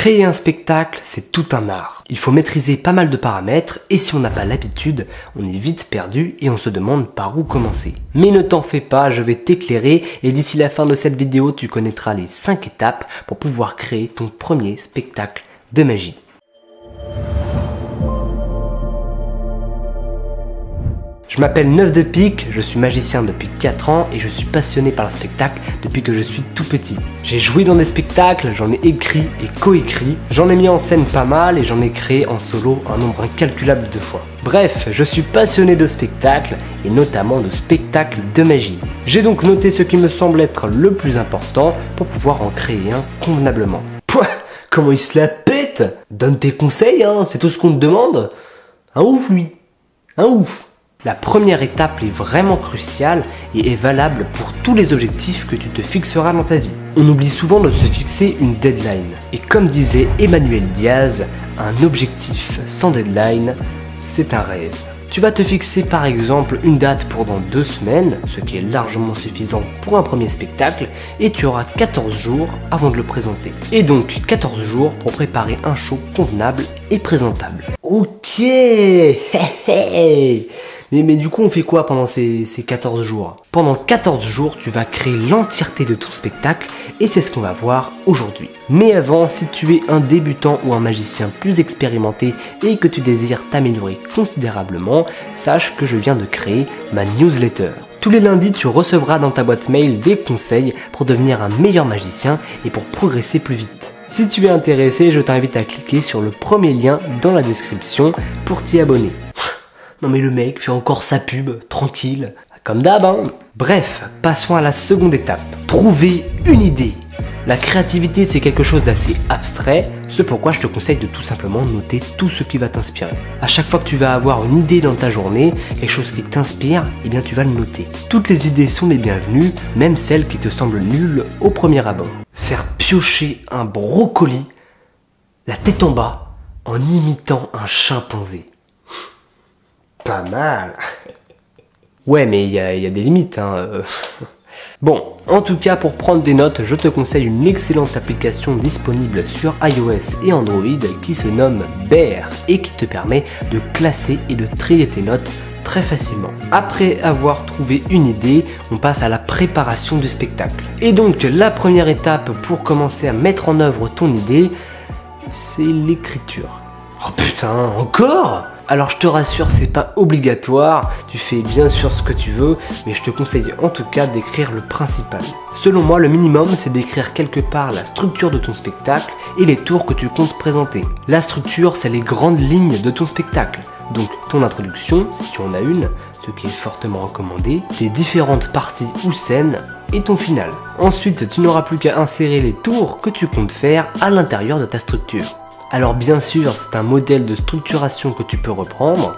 Créer un spectacle, c'est tout un art. Il faut maîtriser pas mal de paramètres et si on n'a pas l'habitude, on est vite perdu et on se demande par où commencer. Mais ne t'en fais pas, je vais t'éclairer et d'ici la fin de cette vidéo, tu connaîtras les 5 étapes pour pouvoir créer ton premier spectacle de magie. Je m'appelle Neuf de Pique, je suis magicien depuis 4 ans et je suis passionné par le spectacle depuis que je suis tout petit. J'ai joué dans des spectacles, j'en ai écrit et coécrit, j'en ai mis en scène pas mal et j'en ai créé en solo un nombre incalculable de fois. Bref, je suis passionné de spectacles et notamment de spectacles de magie. J'ai donc noté ce qui me semble être le plus important pour pouvoir en créer un convenablement. Pouah, comment il se la pète! Donne tes conseils, hein, c'est tout ce qu'on te demande. Un ouf lui, un ouf. La première étape est vraiment cruciale et est valable pour tous les objectifs que tu te fixeras dans ta vie. On oublie souvent de se fixer une deadline. Et comme disait Emmanuel Diaz, un objectif sans deadline, c'est un rêve. Tu vas te fixer par exemple une date pour dans 2 semaines, ce qui est largement suffisant pour un premier spectacle, et tu auras 14 jours avant de le présenter. Et donc 14 jours pour préparer un show convenable et présentable. Ok. Mais du coup, on fait quoi pendant ces 14 jours? Pendant 14 jours, tu vas créer l'entièreté de ton spectacle et c'est ce qu'on va voir aujourd'hui. Mais avant, si tu es un débutant ou un magicien plus expérimenté et que tu désires t'améliorer considérablement, sache que je viens de créer ma newsletter. Tous les lundis, tu recevras dans ta boîte mail des conseils pour devenir un meilleur magicien et pour progresser plus vite. Si tu es intéressé, je t'invite à cliquer sur le premier lien dans la description pour t'y abonner. Non mais le mec fait encore sa pub, tranquille, comme d'hab hein. Bref, passons à la seconde étape. Trouver une idée. La créativité c'est quelque chose d'assez abstrait, c'est pourquoi je te conseille de tout simplement noter tout ce qui va t'inspirer. À chaque fois que tu vas avoir une idée dans ta journée, quelque chose qui t'inspire, eh bien tu vas le noter. Toutes les idées sont les bienvenues, même celles qui te semblent nulles au premier abord. Faire piocher un brocoli, la tête en bas, en imitant un chimpanzé. Pas mal. Ouais, mais il y a des limites, hein. Bon, en tout cas, pour prendre des notes, je te conseille une excellente application disponible sur iOS et Android qui se nomme Bear et qui te permet de classer et de trier tes notes très facilement. Après avoir trouvé une idée, on passe à la préparation du spectacle. Et donc, la première étape pour commencer à mettre en œuvre ton idée, c'est l'écriture. Oh putain, encore ? Alors je te rassure, c'est pas obligatoire, tu fais bien sûr ce que tu veux, mais je te conseille en tout cas d'écrire le principal. Selon moi, le minimum, c'est d'écrire quelque part la structure de ton spectacle et les tours que tu comptes présenter. La structure, c'est les grandes lignes de ton spectacle. Donc ton introduction, si tu en as une, ce qui est fortement recommandé, tes différentes parties ou scènes, et ton final. Ensuite, tu n'auras plus qu'à insérer les tours que tu comptes faire à l'intérieur de ta structure. Alors bien sûr, c'est un modèle de structuration que tu peux reprendre,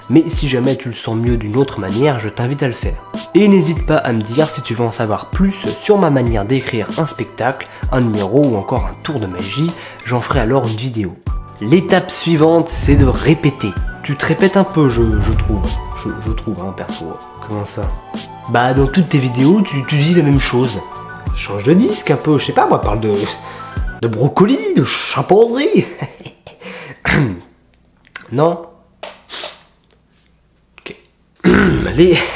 mais si jamais tu le sens mieux d'une autre manière, je t'invite à le faire. Et n'hésite pas à me dire si tu veux en savoir plus sur ma manière d'écrire un spectacle, un numéro ou encore un tour de magie, j'en ferai alors une vidéo. L'étape suivante, c'est de répéter. Tu te répètes un peu, je trouve. Je trouve, hein, perso. Comment ça? Bah dans toutes tes vidéos, tu dis la même chose. Change de disque un peu, je sais pas moi, parle de brocoli, de chimpanzé. Non. Ok.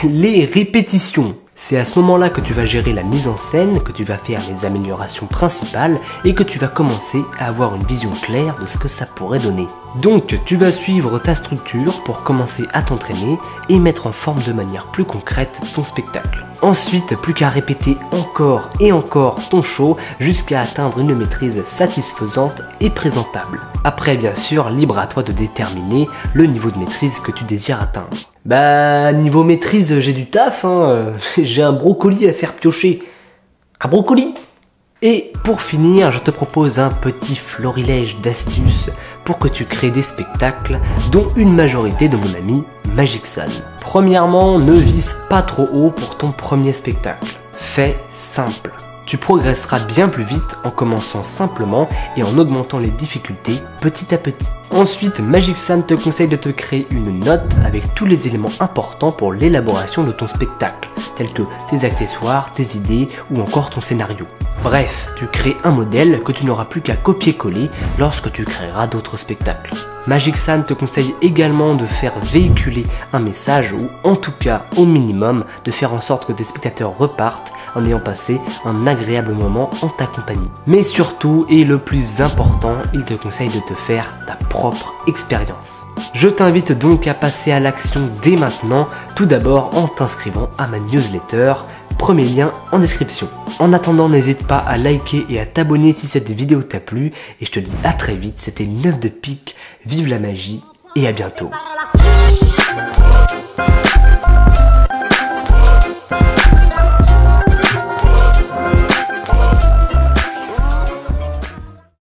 Les répétitions. C'est à ce moment-là que tu vas gérer la mise en scène, que tu vas faire les améliorations principales et que tu vas commencer à avoir une vision claire de ce que ça pourrait donner. Donc tu vas suivre ta structure pour commencer à t'entraîner et mettre en forme de manière plus concrète ton spectacle. Ensuite, plus qu'à répéter encore et encore ton show jusqu'à atteindre une maîtrise satisfaisante et présentable. Après, bien sûr, libre à toi de déterminer le niveau de maîtrise que tu désires atteindre. Bah, niveau maîtrise, j'ai du taf, hein. J'ai un brocoli à faire piocher. Un brocoli! Et pour finir, je te propose un petit florilège d'astuces pour que tu crées des spectacles, dont une majorité de mon ami Magicsan. Premièrement, ne vise pas trop haut pour ton premier spectacle. Fais simple. Tu progresseras bien plus vite en commençant simplement et en augmentant les difficultés petit à petit. Ensuite, Magic Sam te conseille de te créer une note avec tous les éléments importants pour l'élaboration de ton spectacle, tels que tes accessoires, tes idées ou encore ton scénario. Bref, tu crées un modèle que tu n'auras plus qu'à copier-coller lorsque tu créeras d'autres spectacles. Magic Sam te conseille également de faire véhiculer un message ou en tout cas au minimum de faire en sorte que tes spectateurs repartent en ayant passé un agréable moment en ta compagnie. Mais surtout et le plus important, il te conseille de te faire ta propre expérience. Je t'invite donc à passer à l'action dès maintenant, tout d'abord en t'inscrivant à ma newsletter. Premier lien en description. En attendant, n'hésite pas à liker et à t'abonner si cette vidéo t'a plu. Et je te dis à très vite, c'était 9 de pique, vive la magie et à bientôt.